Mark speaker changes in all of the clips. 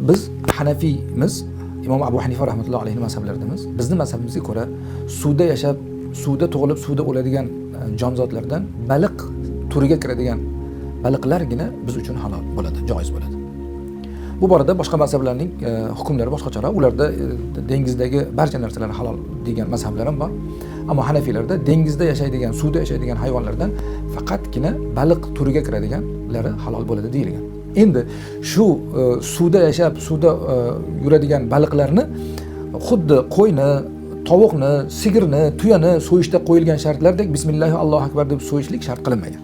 Speaker 1: biz Hanafiymiz, Imom Abu Hanifa rahmatullohi alayhi mazhablaridamiz. Bizning mazhabimizga ko'ra suvda yashab, suvda tug'ilib, suvda o'ladigan jonzotlardan baliq turiga kiradigan baliqlargina biz uchun halol bo'ladi, joiz bo'ladi. Bu borada boshqa mazhablarning hukmlari boshqacharoq. Ularda dengizdagi barcha narsalar halol degan mazhablar ham bor. Ammo Hanafiylarda dengizda yashaydigan, suvda yashaydigan hayvonlardan faqatgina baliq turiga kiradiganlari halol bo'ladi deyilgan. Endi shu suvda yashab, suvda yuradigan baliqlarni xuddi qo'yni, tovuqni, sigirni, tuyani so'yishda qo'yilgan shartlardek bismillah Allohu akbar deb so'yishlik shart qilinmagan.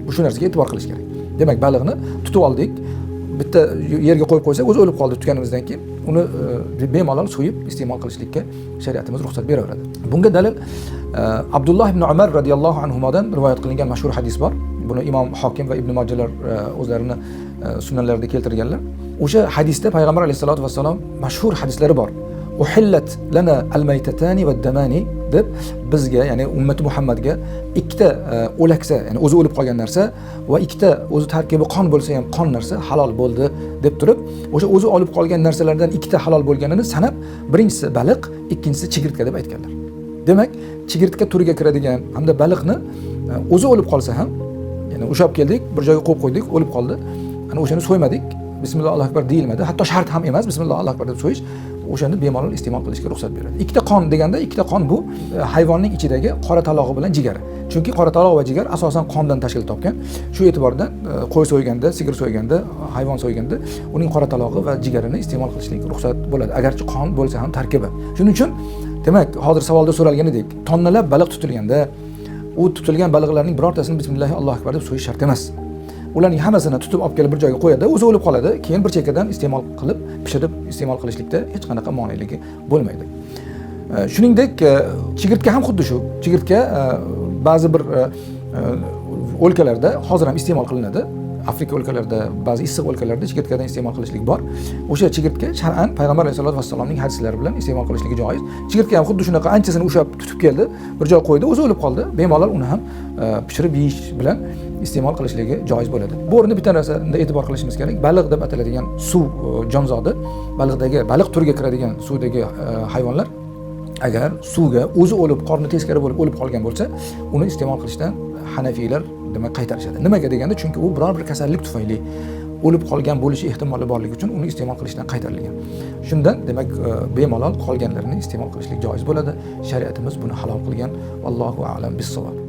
Speaker 1: Bu shu narsaga e'tibor qilish kerak. Demak, baliqni tutib oldik, bitta yerga qo'yib qo'ysak, o'zi o'lib qoldi tutganimizdan keyin uni bemalol so'yib iste'mol qilishlikka shariatimiz ruxsat beraveradi. Bunga dalil Abdulloh ibn Umar radhiyallohu anhudan rivoyat qilingan mashhur hadis bor. Buni Imom Hokim va Ibn Majahlar o'zlarini sunnanlarida keltirganlar. O'sha hadisda payg'ambar alayhisolatu vassalom mashhur hadislari bor. Uhillat lana al-maytatani va damani deb bizga, ya'ni ummati Muhammadga ikkita o'laksa, ya'ni o'zi o'lib qolgan narsa va ikkita o'zi tarkibi qon bo'lsa ham qon narsa halol bo'ldi deb turib, o'sha o'zi olib qolgan narsalardan ikkita halol bo'lganini sanab, birinchisi baliq, ikkinchisi chigirtka deb aytganlar. Demak, chigirtka turiga kiradigan hamda baliqni o'zi o'lib qolsa ham, ya'ni ushlab keldik, bir joyga qo'yib qo'ydik, o'lib qoldi. Ana o'shani so'ymadik. Bismillah Allohu akbar deyilmadi. Hatto shart ham emas, bismillah Allohu akbar deb so'yish, o'shani bemalol iste'mol qilishga ruxsat beradi. Ikkita qon deganda, ikkita qon bu hayvonning ichidagi qora talog'i bilan jigari. Chunki qora taloq va jigar asosan qondan tashkil topgan. Shu e'tibordan qo'y so'yganda, sigir so'yganda, hayvon so'yganda uning qora talog'i va jigarini iste'mol qilishlik ruxsat bo'ladi. Agarchi qon bo'lsa ham tarkibi. Shuning uchun demak, hozir savolda so'ralganidek, tonnalab baliq tutilganda, u tutilgan baliqlarning birortasini bismillah Allohu akbar deb so'yish shart emas. Ularning hammasini tutib olib kelib bir joyga qo'yadi, o'zi o'lib qoladi, keyin bir chekkadan iste'mol qilib, pishirib iste'mol qilishlikda hech qanaqa moneyligi bo'lmaydi. Shuningdek, chigirtka ham xuddi shu. Chigirtka ba'zi bir o'lkalarda hozir ham iste'mol qilinadi. Afrika o'lkalarida, ba'zi issiq o'lkalarda chigirtkadan iste'mol qilishlik bor. O'sha chigirtka shar'an payg'ambar alayhisolatu vassalomning hadislari bilan iste'mol qilishligi joiz. Chigirtka ham xuddi shunaqa anchasini ushlab tutib keldi, bir joyga qo'ydi, o'zi o'lib qoldi. Bemalol uni ham pishirib yeyish bilan iste'mol qilishligi joiz bo'ladi. Bu o'rinda bitta narsada e'tibor qilishimiz kerak. Baliq deb ataladigan suv jonzodi, baliq turiga kiradigan suvdagi hayvonlar agar suvga o'zi o'lib, qorni teskari bo'lib o'lib qolgan bo'lsa, uni iste'mol qilishdan Hanafiylar demak qaytarishadi. Nimaga deganda, chunki u biror bir kasallik tufayli o'lib qolgan bo'lishi ehtimoli borligi uchun uni iste'mol qilishdan qaytarilgan. Shundan demak bemalol qolganlarini iste'mol qilishlik joiz bo'ladi. Shariatimiz buni halol qilgan. Vallohu a'lam bis-savob.